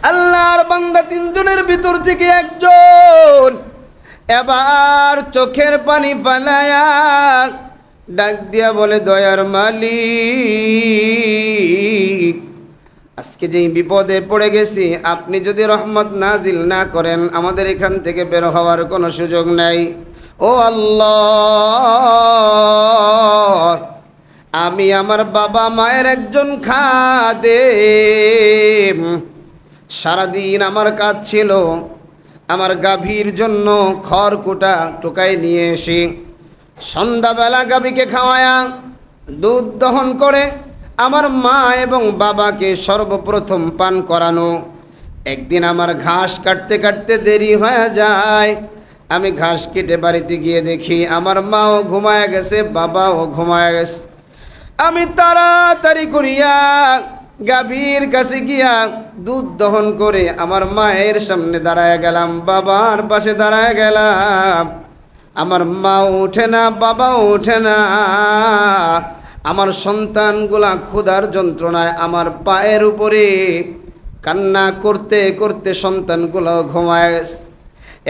আল্লাহর বান্দা তিনজনের ভিতর থেকে একজন এবার চোখের পানি ফালায়া ডাক দিয়া বলে, দয়ার মালিক, আজকে যেই বিপদে পড়ে গেছি, আপনি যদি রহমত নাজিল না করেন আমাদের এখান থেকে বের হওয়ার কোনো সুযোগ নাই। ও আল্লাহ, আমি আমার বাবা মায়ের একজন খাদেম, সারাদিন আমার কাজ ছিল আমার গাভীর জন্য খড়কুটা টোকায় নিয়ে এসে সন্ধ্যাবেলা গাভীকে খাওয়ায়া দুধ দহন করে আমার মা এবং বাবাকে সর্বপ্রথম পান করানো। একদিন আমার ঘাস কাটতে কাটতে দেরি হয়ে যায়, আমি ঘাস কেটে বাড়িতে গিয়ে দেখি আমার মাও ঘুমায় গেছে, বাবাও ঘুমায় গেছে। আমি তাড়াতাড়ি করিয়া গাভীর কাছে গিয়া দুধ দহন করে আমার মায়ের সামনে দাঁড়ায় গেলাম, বাবার পাশে দাঁড়ায় গেলাম। আমার মাও ওঠে না, বাবাও ওঠে না। আমার সন্তানগুলা ক্ষুধার যন্ত্রণায় আমার পায়ের উপরে কান্না করতে করতে সন্তানগুলো ঘুমায় গেছে।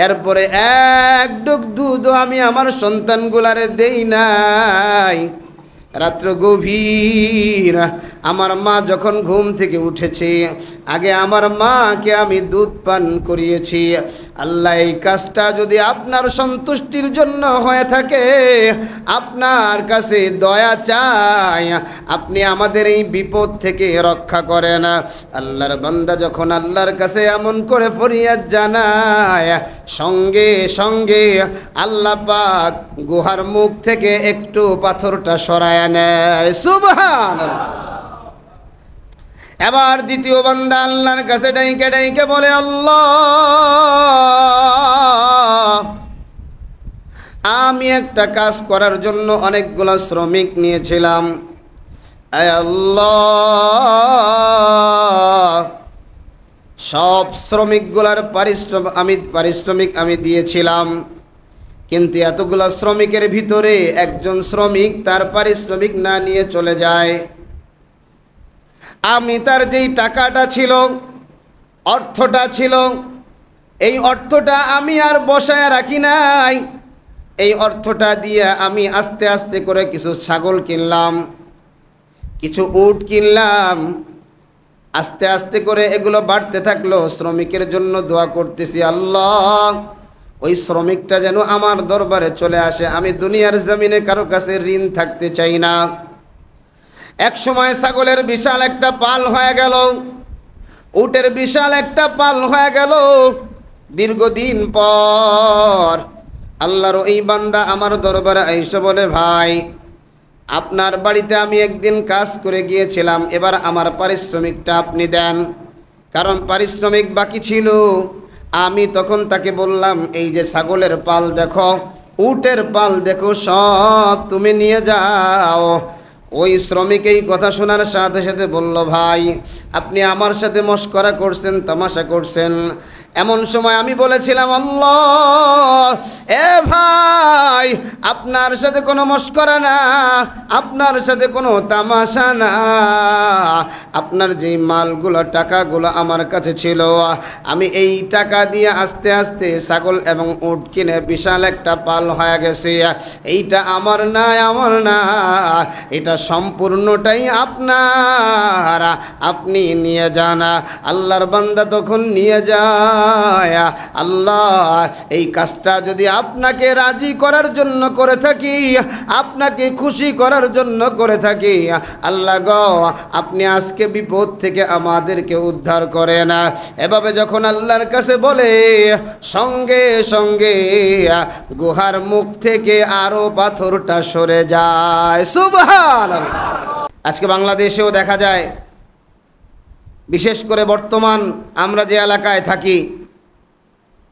এরপরে এক ডুক দুধও আমি আমার সন্তানগুলারে দেই নাই। রাত্র গভীর, আমার মা যখন ঘুম থেকে উঠেছে, আগে আমার মাকে আমি দুধ পান করিয়েছি। আল্লাহ, এই কাজটা যদি আপনার সন্তুষ্টির জন্য হয়ে থাকে, আপনার কাছে দয়া চাই, আপনি আমাদের এই বিপদ থেকে রক্ষা করেন। আল্লাহর বান্দা যখন আল্লাহর কাছে এমন করে ফরিয়াদ জানায়, সঙ্গে সঙ্গে আল্লাহ পাক গুহার মুখ থেকে একটু পাথরটা সরায় নেয়। সুবহানাল্লাহ। এবার দ্বিতীয় বান্দা আল্লাহর কাছে ডাইকে ডাইকে বলে, আল্লাহ, আমি একটা কাজ করার জন্য অনেকগুলো শ্রমিক নিয়েছিলাম। আয় আল্লাহ, সব শ্রমিকগুলার পারিশ্রমিক আমি দিয়েছিলাম, কিন্তু এতগুলো শ্রমিকের ভিতরে একজন শ্রমিক তার পারিশ্রমিক না নিয়ে চলে যায়। আমি তার যেই টাকাটা ছিল, অর্থটা ছিল, এই অর্থটা আমি আর বসায় রাখি নাই। এই অর্থটা দিয়ে আমি আস্তে আস্তে করে কিছু ছাগল কিনলাম, কিছু উট কিনলাম। আস্তে আস্তে করে এগুলো বাড়তে থাকলো। শ্রমিকের জন্য দোয়া করতেছি, আল্লাহ, ওই শ্রমিকটা যেন আমার দরবারে চলে আসে। আমি দুনিয়ার জমিনে কারো কাছে ঋণ থাকতে চাই না। এক সময় ছাগলের বিশাল একটা পাল হয়ে গেল, উটের বিশাল একটা পাল হয়ে গেল। দীর্ঘদিন পর আল্লাহর এই বান্দা আমার দরবারে আইসা বলে, ভাই, আপনার বাড়িতে আমি একদিন কাজ করে গিয়েছিলাম, এবার আমার পারিশ্রমিকটা আপনি দেন। কারণ পারিশ্রমিক বাকি ছিল। আমি তখন তাকে বললাম, এই যে ছাগলের পাল দেখো, উটের পাল দেখো, সব তুমি নিয়ে যাও। ওই শ্রমিক এই কথা শোনার সাথে সাথে বলল, ভাই, আপনি আমার সাথে মশকরা করছেন, তামাশা করছেন। এমন সময় আমি বলেছিলাম, আল্লাহ, এ ভাই, আপনার সাথে কোনো মশকরা না, আপনার সাথে কোনো তামাশা না। আপনার যেই মালগুলো, টাকাগুলো আমার কাছে ছিল, আমি এই টাকা দিয়ে আস্তে আস্তে ছাগল এবং উট কিনে বিশাল একটা পাল হয়ে গেছে। এইটা আমার না, আমার না, এটা সম্পূর্ণটাই আপনার, আপনি নিয়ে যান। আল্লাহর বান্দা তখন নিয়ে যায়। আল্লাহ, এই কাজটা যদি আপনাকে রাজি করার জন্য করে থাকি, আপনাকে খুশি করার জন্য করে থাকি, আল্লাহ গো, আপনি আজকে বিপদ থেকে আমাদেরকে উদ্ধার করেন। এভাবে যখন আল্লাহর কাছে বলে, সঙ্গে সঙ্গে গুহার মুখ থেকে আরো পাথরটা সরে যায়। সুবহানাল্লাহ। আজকে বাংলাদেশেও দেখা যায়, বিশেষ করে বর্তমান আমরা যে এলাকায় থাকি,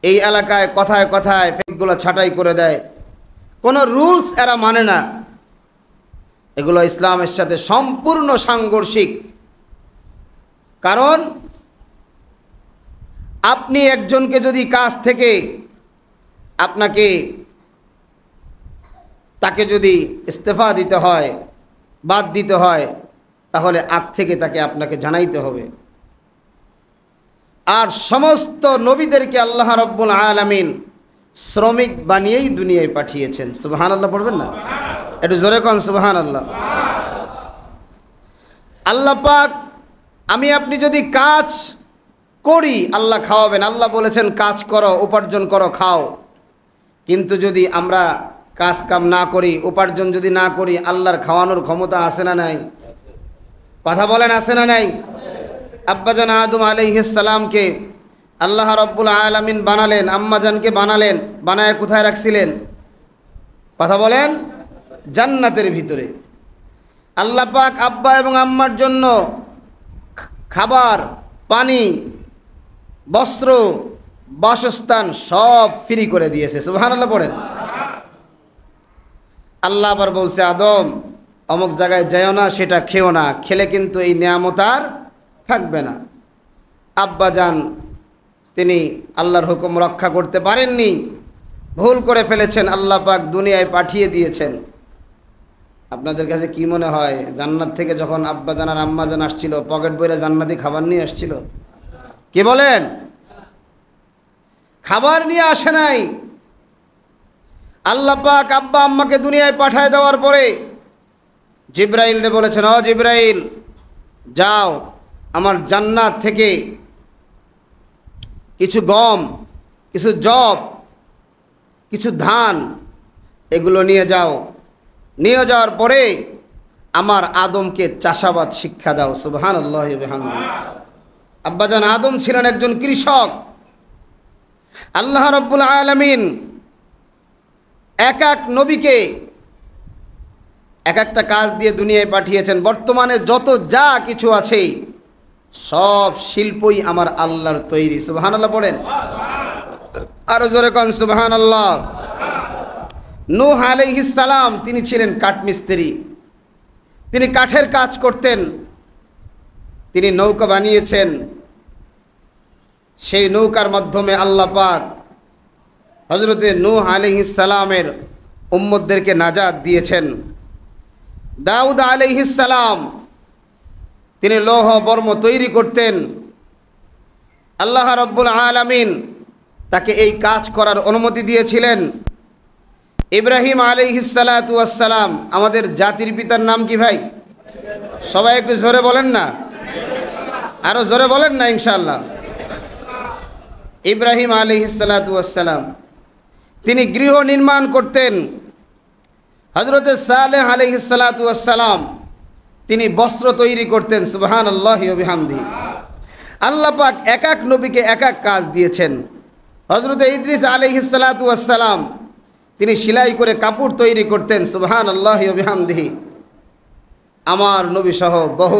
এই এলাকায় কথায় কথায় ফেকগুলো ছাঁটাই করে দেয়। কোনো রুলস এরা মানে না। এগুলো ইসলামের সাথে সম্পূর্ণ সাংঘর্ষিক। কারণ আপনি একজনকে যদি কাজ থেকে তাকে যদি ইস্তেফা দিতে হয়, বাদ দিতে হয়, তাহলে আগ থেকে তাকে আপনাকে জানাইতে হবে। আর সমস্ত নবীদেরকে আল্লাহ রাব্বুল আলামিন শ্রমিক বানিয়েই দুনিয়ায় পাঠিয়েছেন। সুবহানাল্লাহ পড়বেন না? একটু জোরে কোন সুবহানাল্লাহ। আল্লাহ পাক আমি আপনি যদি কাজ করি আল্লাহ খাওয়াবেন। আল্লাহ বলেছেন কাজ করো, উপার্জন করো, খাও। কিন্তু যদি আমরা কাজ কাম না করি, উপার্জন যদি না করি, আল্লাহর খাওয়ানোর ক্ষমতা আছে না নাই? কথা বলেন, আছে না নাই? আব্বাজান আদম আলাইহিস সালামকে আল্লাহ রাব্বুল আলামিন বানালেন, আম্মাজানকে বানালেন, বানায় কোথায় রাখছিলেন? কথা বলেন, জান্নাতের ভিতরে। আল্লাহ পাক আব্বা এবং আম্মার জন্য খাবার, পানি, বস্ত্র, বাসস্থান সব ফ্রি করে দিয়েছে। সুবহানাল্লাহ পড়েন। আল্লাহ আবার বলছে, আদম অমুক জায়গায় যাইও না, সেটা খেও না, খেলে কিন্তু এই নিয়ামত আর থাকবে না। আব্বা যান তিনি আল্লাহর হুকুম রক্ষা করতে পারেননি, ভুল করে ফেলেছেন, আল্লাহ পাক দুনিয়ায় পাঠিয়ে দিয়েছেন। আপনাদের কাছে কি মনে হয় জান্নাত থেকে যখন আব্বা জান আর আম্মা জান আসছিল পকেট বইরা জান্নাতি খাবার নিয়ে আসছিল? কি বলেন? খাবার নিয়ে আসে নাই। আল্লাহ পাক আব্বা আম্মাকে দুনিয়ায় পাঠায় দেওয়ার পরে জিব্রাইলকে বলেছেন, ও জিব্রাইল যাও আমার জান্নাত থেকে কিছু গম, কিছু জব, কিছু ধান এগুলো নিয়ে যাও। নিয়ে যাওয়ার পরে আমার আদমকে চাষাবাদ শিক্ষা দাও। সুবহানাল্লাহ ওয়া বিহামদিহি। আব্বাজান আদম ছিলেন একজন কৃষক। আল্লাহ রাব্বুল আলামিন এক এক নবীকে এক একটা কাজ দিয়ে দুনিয়ায় পাঠিয়েছেন। বর্তমানে যত যা কিছু আছে সব শিল্পই আমার আল্লাহর তৈরি। সুবহানাল্লাহ পড়েন, আরো জোরে কোন সুবহানাল্লাহ। নূহ আলাইহিস সালাম তিনি ছিলেন কাঠমিস্ত্রি, তিনি কাঠের কাজ করতেন। তিনি নৌকা বানিয়েছেন, সেই নৌকার মাধ্যমে আল্লাহ পাক হযরতে নূহ আলাইহিস সালামের উম্মতদেরকে নাজাত দিয়েছেন। দাউদ আলাইহিস সালাম তিনি লৌহ বর্ম তৈরি করতেন। আল্লাহ রাব্বুল আলামিন তাকে এই কাজ করার অনুমতি দিয়েছিলেন। ইব্রাহিম আলাইহিস সালাতু ওয়াস সালাম আমাদের জাতির পিতার নাম কি ভাই? সবাই একটু জোরে বলেন না, আরো জোরে বলেন না ইনশাআল্লাহ। ইব্রাহিম আলাইহিস সালাতু ওয়াস সালাম তিনি গৃহ নির্মাণ করতেন। হযরতে সালেহ আলাইহিস সালাতু ওয়াস সালাম তিনি বস্ত্র তৈরি করতেন। সুবহানাল্লাহি ওয়া বিহামদিহি। আল্লাহ পাক এক এক নবীকে এক এক কাজ দিয়েছেন। হযরতে ইদ্রিস আলাইহিস সালাতু ওয়াস সালাম তিনি সেলাই করে কাপড় তৈরি করতেন। সুবহানাল্লাহি ওয়া বিহামদিহি। আমার নবী সহ বহু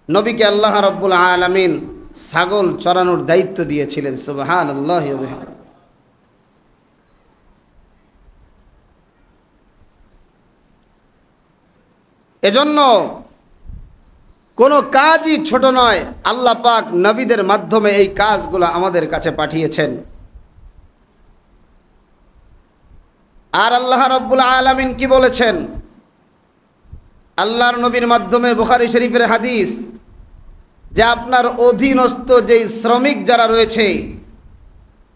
নবীকে আল্লাহ রাব্বুল আলামিন ছাগল চরানোর দায়িত্ব দিয়েছিলেন। সুবহানাল্লাহি ওয়া বিহামদিহি। এজন্য কোনো কাজই ছোট নয়। আল্লাহ পাক নবীদের মাধ্যমে এই কাজগুলো আমাদের কাছে পাঠিয়েছেন। আর আল্লাহ রাব্বুল আলামিন কি বলেছেন? আল্লাহর নবীর মাধ্যমে বুখারী শরীফের হাদিস যে আপনার অধীনস্থ যেই শ্রমিক যারা রয়েছে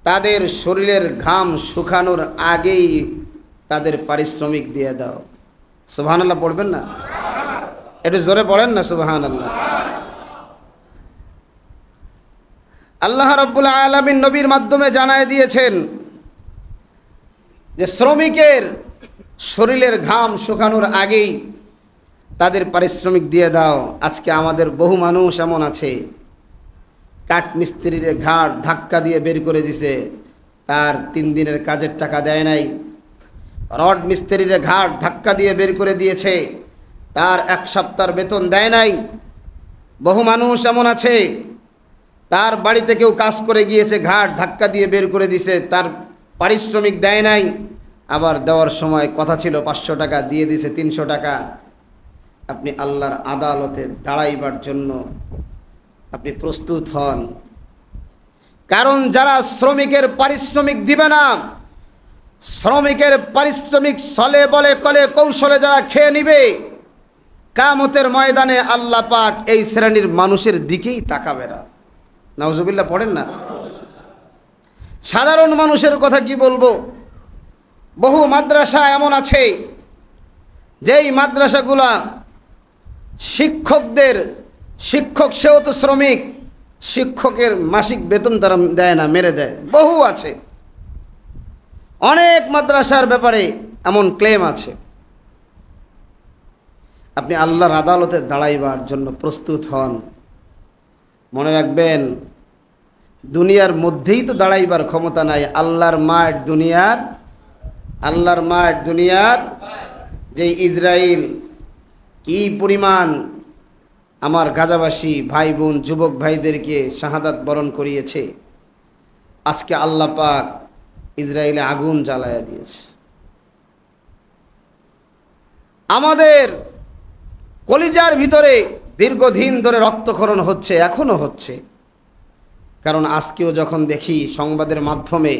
তাদের শরীরের ঘাম শুকানোর আগেই তাদের পারিশ্রমিক দিয়ে দাও। সুবহানাল্লাহ পড়বেন না? একটু জোরে পড়েন না সুবহানাল্লাহ। আল্লাহ রাব্বুল আলামিন নবীর মাধ্যমে জানায় দিয়েছেন যে শ্রমিকের শরীরের ঘাম শুকানোর আগেই তাদের পারিশ্রমিক দিয়ে দাও। আজকে আমাদের বহু মানুষ এমন আছে কাঠ মিস্ত্রির ঘাড় ধাক্কা দিয়ে বের করে দিছে, তার 3 দিনের কাজের টাকা দেয় নাই। রড মিস্ত্রির ঘাড় ধাক্কা দিয়ে বের করে দিয়েছে, তার 1 সপ্তাহের বেতন দেয় নাই। বহু মানুষ এমন আছে তার বাড়িতে কেউ কাজ করে গিয়েছে, ঘাড় ধাক্কা দিয়ে বের করে দিছে, তার পারিশ্রমিক দেয় নাই। আবার দেওয়ার সময় কথা ছিল 500 টাকা, দিয়ে দিছে 300 টাকা। আপনি আল্লাহর আদালতে দাঁড়াইবার জন্য আপনি প্রস্তুত হন। কারণ যারা শ্রমিকের পারিশ্রমিক দিবে না, শ্রমিকের পারিশ্রমিক ছলে বলে কলে কৌশলে যারা খেয়ে নিবে, কিয়ামতের ময়দানে আল্লাহ পাক এই শ্রেণীর মানুষের দিকেই তাকাবে না। নাউজুবিল্লাহ পড়েন না? সাধারণ মানুষের কথা কি বলবো, বহু মাদ্রাসা এমন আছে যেই মাদ্রাসাগুলা শিক্ষক সেও তো শ্রমিক, শিক্ষকের মাসিক বেতন তারা দেয় না, মেরে দেয়। বহু আছে, অনেক মাদ্রাসার ব্যাপারে এমন ক্লেম আছে। আপনি আল্লাহর আদালতে দাঁড়াইবার জন্য প্রস্তুত হন। মনে রাখবেন, দুনিয়ার মধ্যেই তো দাঁড়াইবার ক্ষমতা নাই। আল্লাহর মাঠ দুনিয়ার যে ইসরায়েল কি পরিমাণ আমার গাজাবাসী ভাই বোন যুবক ভাইদেরকে শাহাদাত বরণ করিয়েছে, আজকে আল্লাহ পাক ইসরায়েলে আগুন জ্বালায়া দিয়েছে। আমাদের কলিজার ভিতরে দীর্ঘদিন ধরে রক্তক্ষরণ হচ্ছে, এখনো হচ্ছে। কারণ আজকেও যখন দেখি সংবাদের মাধ্যমে,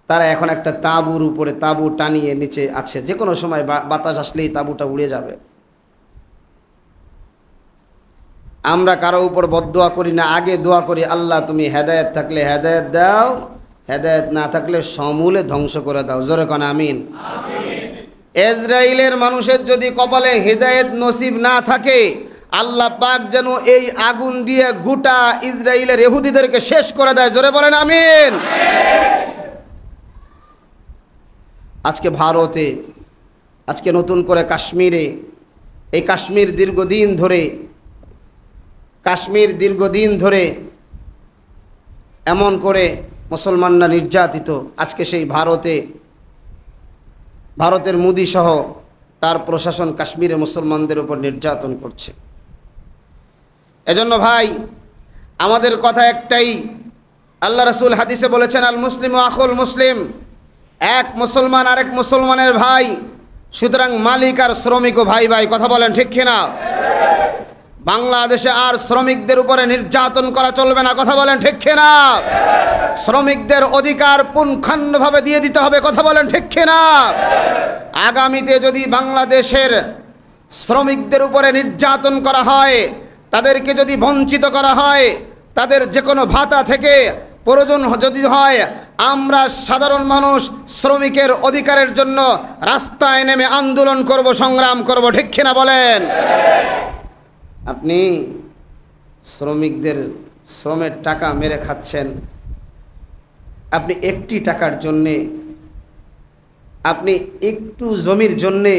তারা এখন একটা তাঁবুর উপরে তাঁবু টানিয়ে নিচে আছে, যে কোনো সময় বাতাস আসলেই তাঁবুটা উড়ে যাবে। আমরা কারো উপর বদদোয়া করি না, আগে দোয়া করি, আল্লাহ তুমি হেদায়েত থাকলে হেদায়েত দাও, হেদায়েত না থাকলে সমূলে ধ্বংস করে দাও। জোরে কোন আমিন। ইসরায়েলের মানুষের যদি কপালে হেদায়েত নসিব না থাকে, আল্লাহ পাক যেন এই আগুন দিয়ে গোটা ইসরায়েলের ইহুদিদেরকে শেষ করে দেয়। জোরে বলেন আমিন। আজকে ভারতে, আজকে নতুন করে কাশ্মীরে, এই কাশ্মীর দীর্ঘদিন ধরে এমন করে মুসলমানরা নির্যাতিত। আজকে সেই ভারতের মোদি সহ তার প্রশাসন কাশ্মীরে মুসলমানদের উপর নির্যাতন করছে। এজন্য ভাই, আমাদের কথা একটাই, আল্লাহ রাসূল হাদিসে বলেছেন, আল মুসলিম আখুল মুসলিম, এক মুসলমান আরেক মুসলমানের ভাই। সুতরাং মালিক আর শ্রমিকও ভাই ভাই। কথা বলেন ঠিক কিনা? বাংলাদেশে আর শ্রমিকদের উপরে নির্যাতন করা চলবে না। কথা বলেন ঠিক কিনা? শ্রমিকদের অধিকার পুঙ্খানুভাবে দিয়ে দিতে হবে। কথা বলেন ঠিক কিনা? আগামীতে যদি বাংলাদেশের শ্রমিকদের উপরে নির্যাতন করা হয়, তাদেরকে যদি বঞ্চিত করা হয়, তাদের যে কোনো ভাতা থেকে প্রয়োজন যদি হয়, আমরা সাধারণ মানুষ শ্রমিকের অধিকারের জন্য রাস্তায় নেমে আন্দোলন করব, সংগ্রাম করব। ঠিক কিনা বলেন? আপনি শ্রমিকদের শ্রমের টাকা মেরে খাচ্ছেন। আপনি একটি টাকার জন্যে, আপনি একটু জমির জন্যে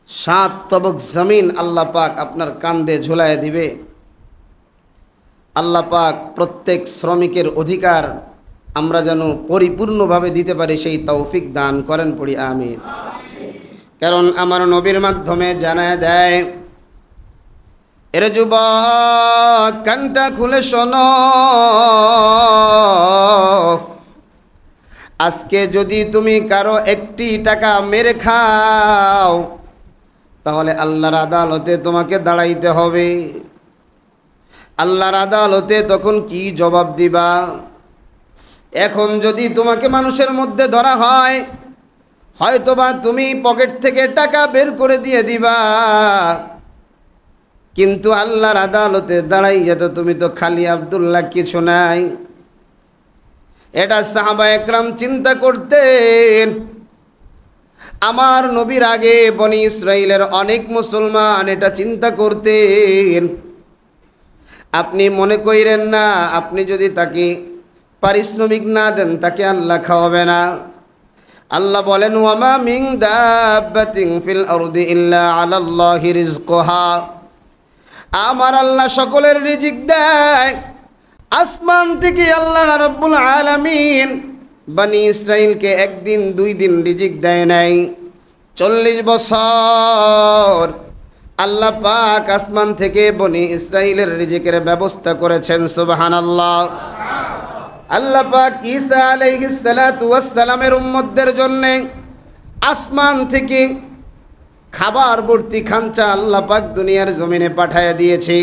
7 তবক জমিন আল্লাহ পাক আপনার কান্দে ঝুলায় দিবে। আল্লাহ পাক প্রত্যেক শ্রমিকের অধিকার আমরা যেন পরিপূর্ণভাবে দিতে পারি, সেই তৌফিক দান করেন। পড়ি আমিন। কারণ আমার নবীর মাধ্যমে জানায় দেয়, এরে যুবক কানটা খুলে শোনো, আজকে যদি তুমি কারো একটি টাকা মেরে খাও, তাহলে আল্লাহর আদালতে তোমাকে দাঁড়াইতে হবে। আল্লাহর আদালতে তখন কি জবাব দিবা? এখন যদি তোমাকে মানুষের মধ্যে ধরা হয়, হয়তোবা তুমি পকেট থেকে টাকা বের করে দিয়ে দিবা, কিন্তু আল্লাহর আদালতে দাঁড়াইয়া তো তুমি তো খালি আব্দুল্লাহ কিছু নাই। এটা সাহাবা একরাম চিন্তা করতেন। আমার নবীর আগে বনি ইসরাইলের অনেক মুসলমান এটা চিন্তা করতেন। আপনি মনে কইরেন না, আপনি যদি তাকে পারিশ্রমিক না দেন, তাকে আল্লাহ খাওয়াবে না। আল্লাহ বলেন, ওয়ামা মিন দাব্বাতিন ফিল আরদি ইল্লা আলাল্লাহি রিজকুহা। আমার আল্লাহ সকলের রিজিক দেয়। আসমান থেকে আল্লাহ রাব্বুল আলামিন বনি ইসরাইলকে একদিন 2 দিন রিজিক দেয় নাই। 40 বছর আল্লাহ পাক আসমান থেকে বনি ইসরাইলের রিজিকের ব্যবস্থা করেছেন। সুবহানাল্লাহ। আল্লাহ পাক ঈসা আলাইহিস সালাতু ওয়াস সালামের উম্মতদের জন্য আসমান থেকে খাবার ভর্তি খাঞ্চা আল্লাহ পাক দুনিয়ার জমিনে পাঠায়া দিয়েছে,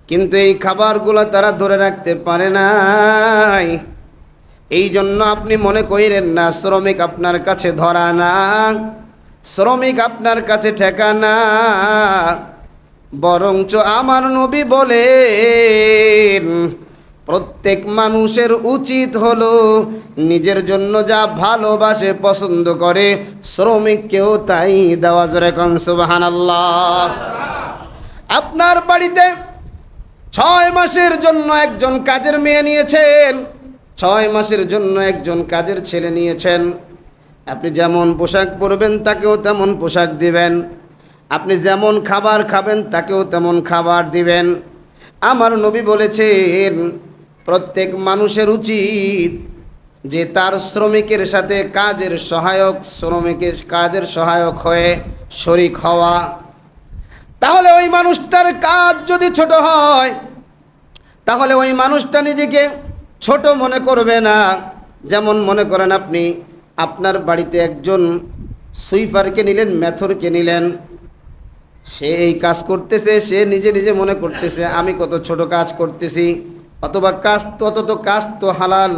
কিন্তু এই খাবারগুলো তারা ধরে রাখতে পারে নাই। এই জন্য আপনি মনে করেন না শ্রমিক আপনার কাছে ধরা না, শ্রমিক আপনার কাছে ঠেকা না, বরঞ্চ আমার নবী বলেন প্রত্যেক মানুষের উচিত হলো নিজের জন্য যা ভালোবাসে পছন্দ করে শ্রমিককেও তাই দেওয়া। জোরে কোন সুবহানাল্লাহ। আপনার বাড়িতে 6 মাসের জন্য একজন কাজের মেয়ে নিয়েছেন, 6 মাসের জন্য একজন কাজের ছেলে নিয়েছেন। আপনি যেমন পোশাক পরবেন তাকেও তেমন পোশাক দিবেন, আপনি যেমন খাবার খাবেন তাকেও তেমন খাবার দিবেন। আমার নবী বলেছেন প্রত্যেক মানুষের উচিত যে তার শ্রমিকের সাথে কাজের সহায়ক হয়ে শরীক হওয়া। তাহলে ওই মানুষটার কাজ যদি ছোট হয় তাহলে ওই মানুষটা নিজেকে ছোট মনে করবে না। যেমন মনে করেন আপনি আপনার বাড়িতে একজন সুইপারকে নিলেন, মেথরকে নিলেন, সে এই কাজ করতেছে, সে নিজে নিজে মনে করতেছে আমি কত ছোট কাজ করতেছি, অথবা কাজ তো হালাল।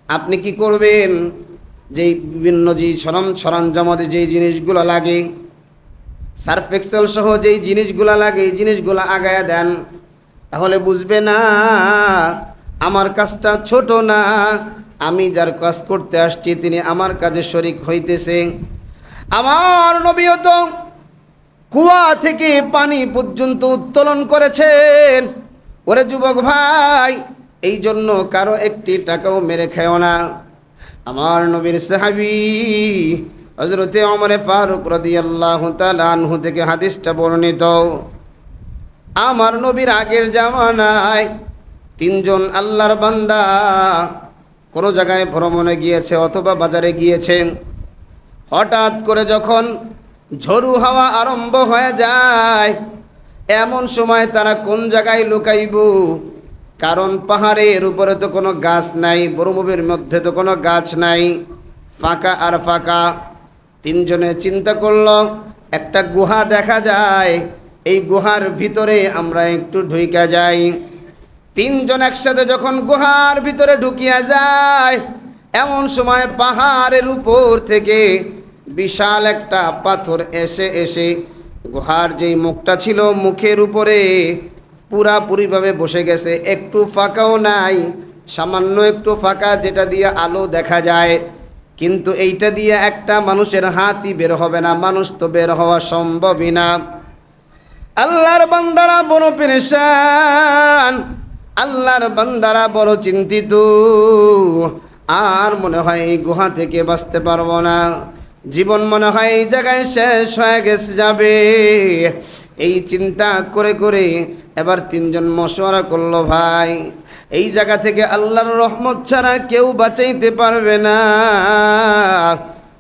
আপনি কি করবেন? যেই বিভিন্ন সরঞ্জামাদি যেই জিনিসগুলো লাগে, সার্ফ এক্সেল সহ যেই জিনিসগুলো লাগে এই জিনিসগুলো আগায়া দেন। তাহলে বুঝবে না আমার কাজটা ছোট না, আমি যার কাজ করতে আসছি তিনি আমার কাজে শরীক হইতেছে। আমার নবীও তো কুয়া থেকে পানি পর্যন্ত উত্তোলন করেছেন। ওরে যুবক ভাই, এই জন্য কারো একটি টাকাও মেরে খেও না। আমার নবীর সাহাবী হযরতে ওমর ফারুক রাদিয়াল্লাহু তাআলা আনহু থেকে হাদিসটা বর্ণিত। আমার নবীর আগের জামানায় 3 জন আল্লাহর বান্দা কোনো জায়গায় ভ্রমণে গিয়েছে অথবা বাজারে গিয়েছেন। হঠাৎ করে যখন ঝড়ু হাওয়া আরম্ভ হয়ে যায়, এমন সময় তারা কোন জায়গায় লুকাইব? কারণ পাহাড়ের উপরে তো কোনো গাছ নাই, মরুভূমির মধ্যে তো কোনো গাছ নাই, ফাঁকা আর ফাঁকা। 3 জনে চিন্তা করলো একটা গুহা দেখা যায়, এই গুহার ভিতরে আমরা একটু ঢুইকা যাই। 3 জন একসাথে যখন গুহার ভিতরে ঢুকিয়া যায়, এমন সময় পাহাড়ের উপর থেকে বিশাল একটা পাথর এসে গুহার যেই মুখটা ছিল মুখের উপরে পুরাপুরিভাবে বসে গেছে, একটু ফাঁকাও নাই, সামান্য একটু ফাঁকা যেটা দিয়ে আলো দেখা যায়। কিন্তু এইটা দিয়ে একটা মানুষের হাতই বের হবে না, মানুষ তো বের হওয়া সম্ভবই না। আল্লাহর বান্দারা বড় পেরেশান, আল্লাহর বান্দারা বড় চিন্তিত, আর মনে হয় এই গুহা থেকে বাঁচতে পারবো না, জীবন মনে হয় এই জায়গায় শেষ হয়ে গেছে যাবে। এই চিন্তা করে করে এবার 3 জন মশওয়ারা করলো, ভাই এই জায়গা থেকে আল্লাহর রহমত ছাড়া কেউ বাঁচাইতে পারবে না।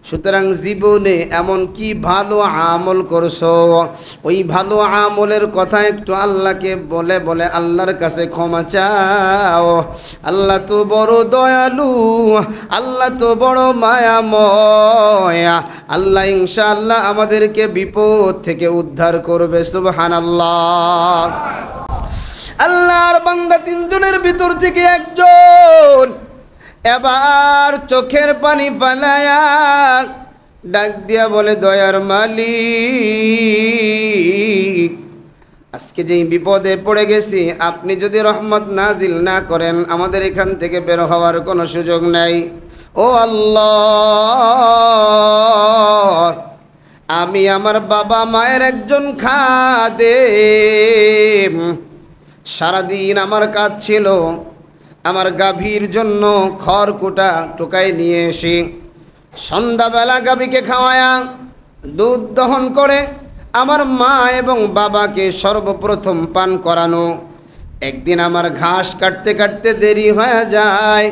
সুতরাং জীবনে এমন কি ভালো আমল করছো, ওই ভালো আমলের কথা একটু আল্লাহকে বলে বলে আল্লাহর কাছে ক্ষমা চাও। আল্লাহ তো বড় দয়ালু, আল্লাহ তো বড় মায়াময়, আল্লাহ ইনশাআল্লাহ আমাদেরকে বিপদ থেকে উদ্ধার করবে। সুবহানাল্লাহ। আল্লাহর বান্দা 3 জনের ভিতর থেকে একজন এবার চোখের পানি ফালায়া ডাক দিয়া বলে, দয়ার মালিক, আজকে যেই বিপদে পড়ে গেছি, আপনি যদি রহমত নাজিল না করেন আমাদের এখান থেকে বের হওয়ার কোনো সুযোগ নাই। ও আল্লাহ, আমি আমার বাবা মায়ের একজন খাদেম, সারাদিন আমার কাজ ছিল আমার গাভীর জন্য খড়কুটা টোকায় নিয়ে এসে সন্ধ্যাবেলা গাভীকে খাওয়ায়া দুধ দহন করে আমার মা এবং বাবাকে সর্বপ্রথম পান করানো। একদিন আমার ঘাস কাটতে কাটতে দেরি হয়ে যায়,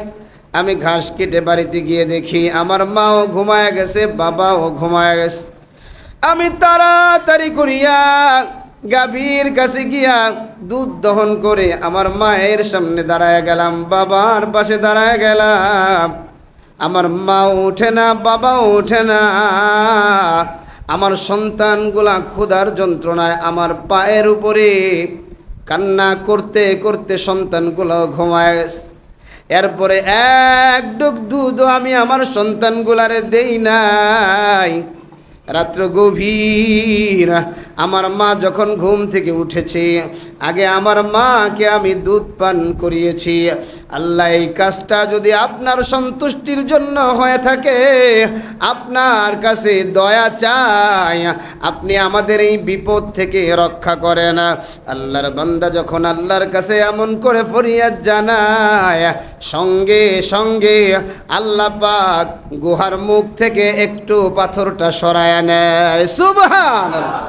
আমি ঘাস কেটে বাড়িতে গিয়ে দেখি আমার মাও ঘুমায় গেছে, বাবাও ঘুমায় গেছে। আমি তাড়াতাড়ি করিয়া গাভীর কাছে গিয়া দুধ দহন করে আমার মায়ের সামনে দাঁড়ায় গেলাম, বাবার পাশে দাঁড়ায় গেলাম। আমার মাও ওঠে না, বাবাও ওঠে না। আমার সন্তানগুলা ক্ষুধার যন্ত্রণায় আমার পায়ের উপরে কান্না করতে করতে সন্তানগুলো ঘুমায় গেছে। এরপরে এক ডুক দুধও আমি আমার সন্তানগুলারে দেই নাই। রাত্র গভীর, আমার মা যখন ঘুম থেকে উঠেছে, আগে আমার মাকে আমি দুধ পান করিয়েছি। আল্লাহ, এই কাজটা যদি আপনার সন্তুষ্টির জন্য হয়ে থাকে, আপনার কাছে দয়া চাই, আপনি আমাদের এই বিপদ থেকে রক্ষা করেন। আল্লাহর বান্দা যখন আল্লাহর কাছে এমন করে ফরিয়াদ জানায়, সঙ্গে সঙ্গে আল্লাহ পাক গুহার মুখ থেকে একটু পাথরটা সরায় নেয়। সুবহানাল্লাহ।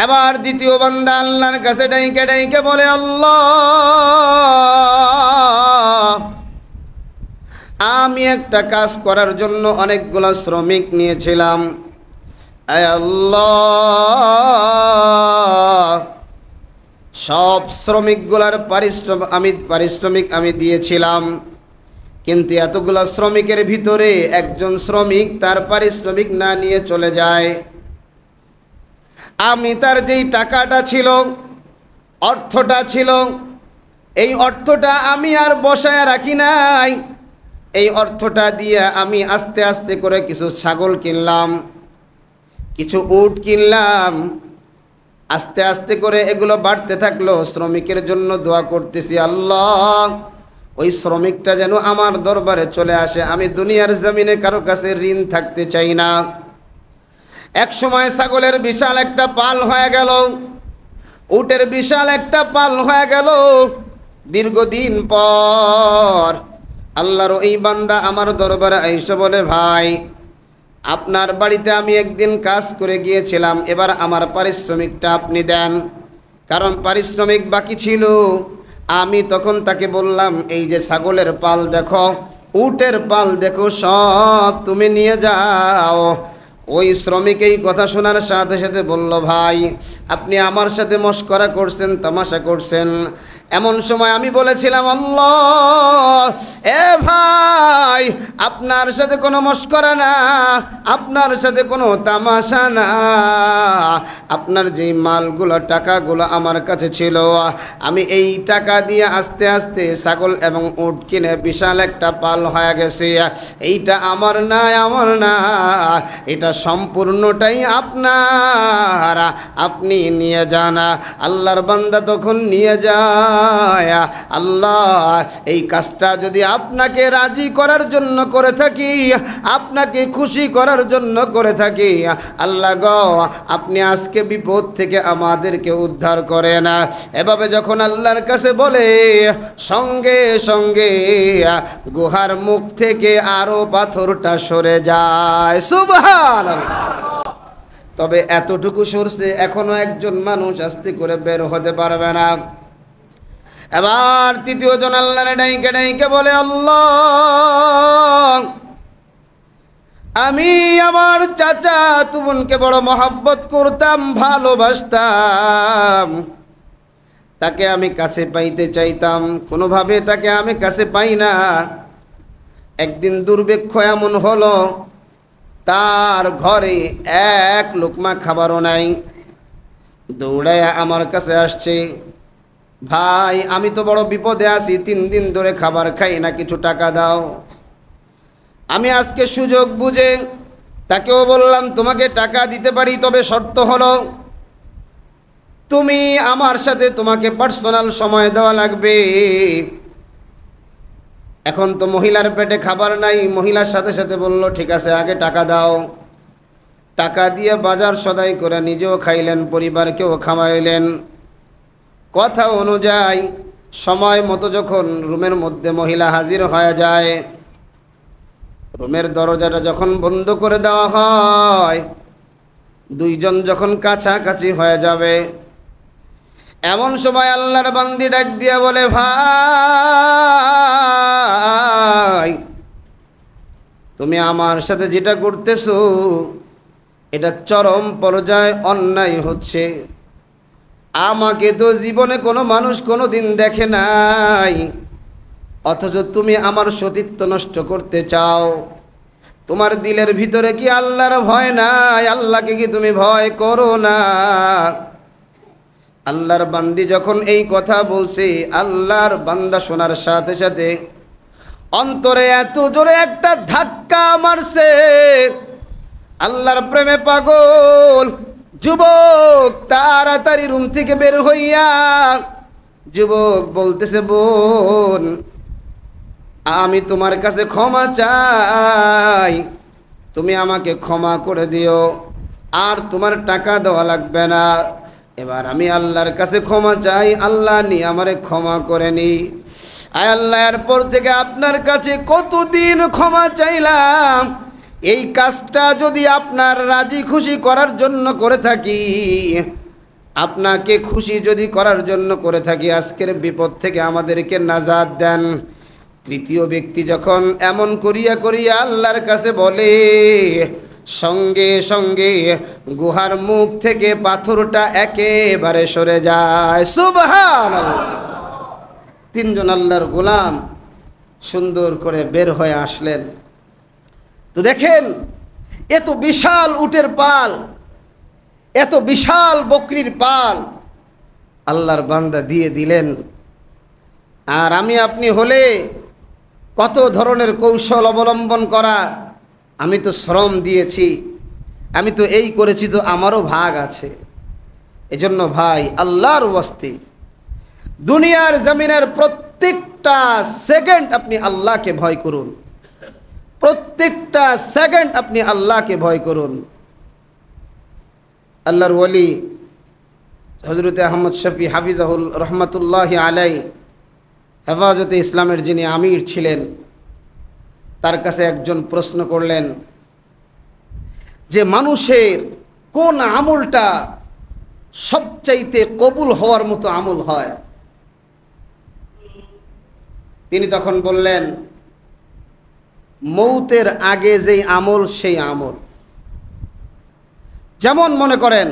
এবার দ্বিতীয় বান্দা আল্লাহর কাছে ডাইকে ডাইকে বলে, আল্লাহ, আমি একটা কাজ করার জন্য অনেকগুলো শ্রমিক নিয়েছিলাম। আয় আল্লাহ, সব শ্রমিকগুলার পারিশ্রমিক আমি দিয়েছিলাম, কিন্তু এতগুলো শ্রমিকের ভিতরে একজন শ্রমিক তার পারিশ্রমিক না নিয়ে চলে যায়। আমি তার যেই টাকাটা ছিল, অর্থটা ছিল, এই অর্থটা আমি আর বসায় রাখি নাই। এই অর্থটা দিয়ে আমি আস্তে আস্তে করে কিছু ছাগল কিনলাম, কিছু উট কিনলাম। আস্তে আস্তে করে এগুলো বাড়তে থাকলো। শ্রমিকের জন্য দোয়া করতেছি, আল্লাহ, ওই শ্রমিকটা যেন আমার দরবারে চলে আসে। আমি দুনিয়ার জমিনে কারো কাছে ঋণ থাকতে চাই না। এক সময় ছাগলের বিশাল একটা পাল হয়ে গেল, উটের বিশাল একটা পাল হয়ে গেল। দীর্ঘদিন পর আল্লাহর এই বান্দা আমার দরবারে আইসা বলে, ভাই, আপনার বাড়িতে আমি একদিন কাজ করে গিয়েছিলাম, এবার আমার পারিশ্রমিকটা আপনি দেন, কারণ পারিশ্রমিক বাকি ছিল। আমি তখন তাকে বললাম, এই যে ছাগলের পাল দেখো, উটের পাল দেখো, সব তুমি নিয়ে যাও। ওই শ্রমিক এই কথা শোনার সাথে সাথে বলল, ভাই, আপনি আমার সাথে মশকরা করছেন, তামাশা করছেন। এমন সময় আমি বলেছিলাম, আল্লাহ, এ ভাই, আপনার সাথে কোনো মশকরা না, আপনার সাথে কোনো তামাশা না। আপনার যেই মালগুলো, টাকাগুলো আমার কাছে ছিল, আমি এই টাকা দিয়ে আস্তে আস্তে ছাগল এবং উট কিনে বিশাল একটা পাল হয়ে গেছে। এইটা আমার না, আমার না, এটা সম্পূর্ণটাই আপনার, আপনি নিয়ে যান। আল্লাহর বান্দা তখন নিয়ে যায়। আল্লাহ, এই কাজটা যদি আপনাকে রাজি করার জন্য করে থাকি, আপনাকে খুশি করার জন্য করে থাকি, আল্লাহ গো, আপনি আজকে বিপদ থেকে আমাদেরকে উদ্ধার করেন। এভাবে যখন আল্লাহর কাছে বলে, সঙ্গে সঙ্গে গুহার মুখ থেকে আরো পাথরটা সরে যায়। সুবহানাল্লাহ। তবে এতটুকু সরছে, এখনো একজন মানুষ আস্তে করে বের হতে পারবে না। এবার তৃতীয় জন আল্লাহর ডাইকে ডাইকে বলে, আল্লাহ, আমি আমার চাচা তুমনকে বড় মহব্বত করতাম, ভালোবাসতাম, তাকে আমি কাছে পাইতে চাইতাম, কোনোভাবে তাকে আমি কাছে পাই না। একদিন দুর্ভিক্ষ এমন হলো, তার ঘরে এক লোকমা খাবারও নাই। দৌড়ায় আমার কাছে আসছে, ভাই, আমি তো বড় বিপদে আছি, 3 দিন ধরে খাবার খাই না, কিছু টাকা দাও। আমি আজকে সুযোগ বুঝে তাকেও বললাম, তোমাকে টাকা দিতে পারি, তবে শর্ত হলো তুমি আমার সাথে, তোমাকে পার্সোনাল সময় দেওয়া লাগবে। এখন তো মহিলার পেটে খাবার নাই। মহিলার সাথে সাথে বলল, ঠিক আছে, আগে টাকা দাও। টাকা দিয়ে বাজার সদাই করে নিজেও খাইলেন, পরিবারকেও খাওয়াইলেন। কথা অনুযায়ী সময় মতো যখন রুমের মধ্যে মহিলা হাজির হয়ে যায়, রুমের দরজাটা যখন বন্ধ করে দেওয়া হয়, দুইজন যখন কাছাকাছি হয়ে যাবে, এমন সময় আল্লাহর বান্দি ডাক দিয়ে বলে, ভাই, তুমি আমার সাথে যেটা করতেছো এটা চরম পর্যায়ে অন্যায় হচ্ছে। আমাকে তো জীবনে কোনো মানুষ কোনো দিন দেখে নাই, অথচ তুমি আমার সতীত্ব নষ্ট করতে চাও। তোমার দিলের ভিতরে কি আল্লাহর ভয় নাই? আল্লাহকে কি তুমি ভয় করো না? আল্লাহর বান্দি যখন এই কথা বলছে, আল্লাহর বান্দা শোনার সাথে সাথে অন্তরে এত জোরে একটা ধাক্কা মারছে। আল্লাহর প্রেমে পাগল যুবক তাড়াতাড়ি রুম থেকে বের হইয়া যুবক বলতেছে, বোন আমি তোমার কাছে ক্ষমা চাই, তুমি আমাকে ক্ষমা করে দিও, আর তোমার টাকা দেওয়া লাগবে না। এবার আমি আল্লাহর কাছে ক্ষমা চাই, আল্লাহ নি আমারে ক্ষমা করে নি। আয় আল্লাহ, এরপর থেকে আপনার কাছে কতদিন ক্ষমা চাইলাম, এই কাজটা যদি আপনার রাজি খুশি করার জন্য করে থাকি, আপনাকে খুশি যদি করার জন্য করে থাকি, আজকের বিপদ থেকে আমাদেরকে নাজাত দেন। তৃতীয় ব্যক্তি যখন এমন করিয়া করিয়া আল্লাহর কাছে বলে, সঙ্গে সঙ্গে গুহার মুখ থেকে পাথরটা একেবারে সরে যায়। সুবহানাল্লাহ। তিনজন আল্লাহর গোলাম সুন্দর করে বের হয়ে আসলেন। তো দেখেন, এত বিশাল উটের পাল, এত বিশাল বকরির পাল আল্লাহর বান্দা দিয়ে দিলেন। আর আমি আপনি হলে কত ধরনের কৌশল অবলম্বন করা, আমি তো শ্রম দিয়েছি, আমি তো এই করেছি, তো আমারও ভাগ আছে। এজন্য ভাই, আল্লাহর ওয়াস্তে দুনিয়ার জমিনের প্রত্যেকটা সেকেন্ড আপনি আল্লাহকে ভয় করুন, প্রত্যেকটা সেকেন্ড আপনি আল্লাহকে ভয় করুন। আল্লাহর ওলি হযরত আহমদ শফি হাফিজাহুল রহমাতুল্লাহি আলাইহি হেফাজতে ইসলামের যিনি আমির ছিলেন, তার কাছে একজন প্রশ্ন করলেন যে মানুষের কোন আমলটা সবচাইতে কবুল হওয়ার মতো আমল হয়। তিনি তখন বললেন, মৌতের আগে যেই আমল সেই আমল। যেমন মনে করেন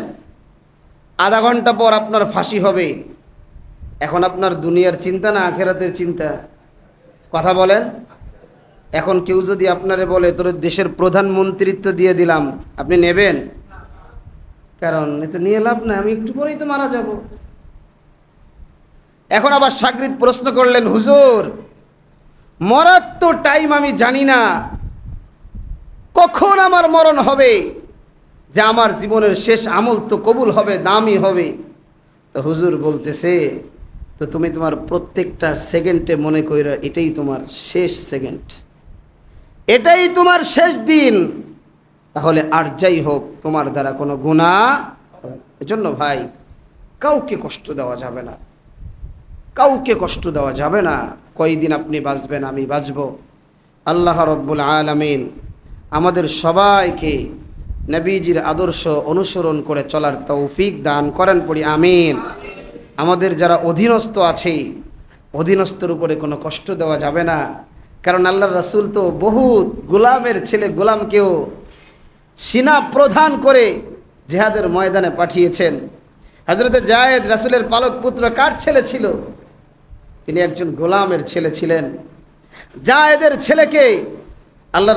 আধা ঘন্টা পর আপনার ফাঁসি হবে, এখন আপনার দুনিয়ার চিন্তা না আখেরাতের চিন্তা? কথা বলেন। এখন কেউ যদি আপনারে বলে তোর দেশের প্রধানমন্ত্রিত্ব দিয়ে দিলাম, আপনি নেবেন? কারণ এ তো নিয়ে লাভ না, আমি একটু পরেই তো মারা যাব। এখন আবার শাগরিদ প্রশ্ন করলেন, হুজুর মরার তো টাইম আমি জানি না, কখন আমার মরণ হবে, যে আমার জীবনের শেষ আমল তো কবুল হবে, দামি হবে। তো হুজুর বলতেছে, তো তুমি তোমার প্রত্যেকটা সেকেন্ডে মনে কইরা এটাই তোমার শেষ সেকেন্ড, এটাই তোমার শেষ দিন, তাহলে আর যাই হোক তোমার দ্বারা কোনো গুনাহ। এজন্য ভাই, কাউকে কষ্ট দেওয়া যাবে না, কাউকে কষ্ট দেওয়া যাবে না। কয়দিন আপনি বাঁচবেন, আমি বাঁচব। আল্লাহ রব্বুল আলামিন আমাদের সবাইকে নবীজির আদর্শ অনুসরণ করে চলার তৌফিক দান করেন, পড়ি আমিন। আমাদের যারা অধীনস্থ আছে, অধীনস্থর উপরে কোনো কষ্ট দেওয়া যাবে না, কারণ আল্লাহর রাসূল তো বহুত গোলামের ছেলে গোলামকেও সেনা প্রধান করে জিহাদের ময়দানে পাঠিয়েছেন। হযরতে যায়েদ রাসূলের পালক পুত্র কার ছেলে ছিল? তিনি একজন গোলামের ছেলে ছিলেন। যায়েদের ছেলেকে আল্লাহ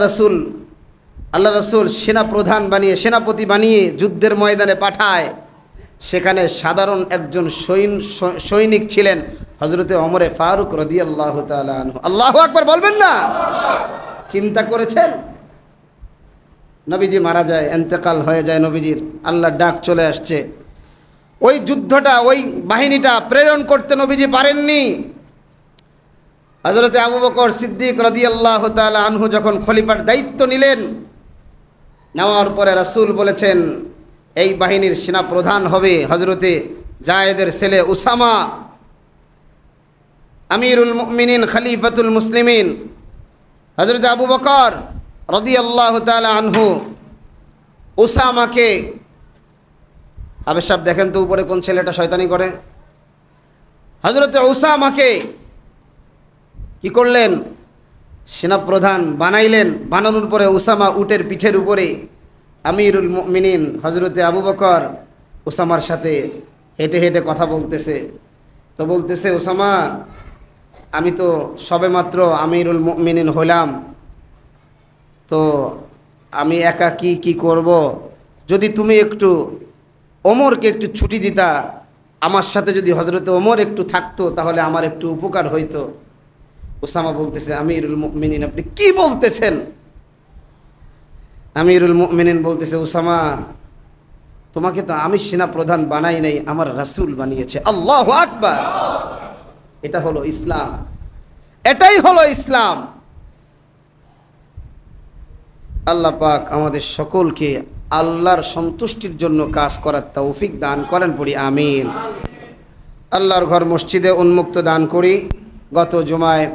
রাসূল সেনা প্রধান বানিয়ে, সেনাপতি বানিয়ে যুদ্ধের ময়দানে পাঠায়। সেখানে সাধারণ একজন সৈনিক ছিলেন হযরতে ওমরে ফারুক রাদিয়াল্লাহু তাআলা আনহু। আল্লাহু আকবার বলবেন না? চিন্তা করেছেন, নবীজি মারা যায়, ইন্তেকাল হয়ে যায় নবীজির, আল্লাহর ডাক চলে আসছে। ওই যুদ্ধটা, ওই বাহিনীটা প্রেরণ করতে নবীজি পারেননি। হযরতে আবু বকর সিদ্দিক রাদিয়াল্লাহু তাআলা আনহু যখন খলিফার দায়িত্ব নিলেন, নেওয়ার পরে রাসূল বলেছেন এই বাহিনীর সেনা প্রধান হবে হযরতে যায়েদের ছেলে উসামা, আমিরুল মুমিনিন খলিফাতুল মুসলিমিন হযরতে আবু বকর রাদিয়াল্লাহু তাআলা আনহু উসামাকে, আবেশ সাহেব দেখেন তো উপরে কোন ছেলেটা শয়তানি করে, হযরতে উসামাকে কি করলেন? সেনাপ্রধান বানাইলেন। বানানোর পরে উসামা উটের পিঠের উপরে, আমিরুল মুমিনিন হযরতে আবু বকর উসামার সাথে হেঁটে হেঁটে কথা বলতেছে। তো বলতেছে, উসামা আমি তো সবেমাত্র আমিরুল মুমিনিন হলাম, তো আমি একা কি করব, যদি তুমি একটু ওমরকে একটু ছুটি দিতা, আমার সাথে যদি হযরতে ওমর একটু থাকতো তাহলে আমার একটু উপকার হইতো। উসামা বলতেছে, আমিরুল মুমিনিন আপনি কি বলতেছেন? আমিরুল মুমিনিন বলতেছে, উসামা তোমাকে তো আমি সেনা প্রধান বানাই নাই, আমার রাসূল বানিয়েছে। আল্লাহু আকবার। এটা হলো ইসলাম, এটাই হলো ইসলাম। আল্লাহ পাক আমাদের সকলকে আল্লাহর সন্তুষ্টির জন্য কাজ করার তৌফিক দান করেন, পড়ি আমিন। আল্লাহর ঘর মসজিদে উন্মুক্ত দান করি। গত জুমায়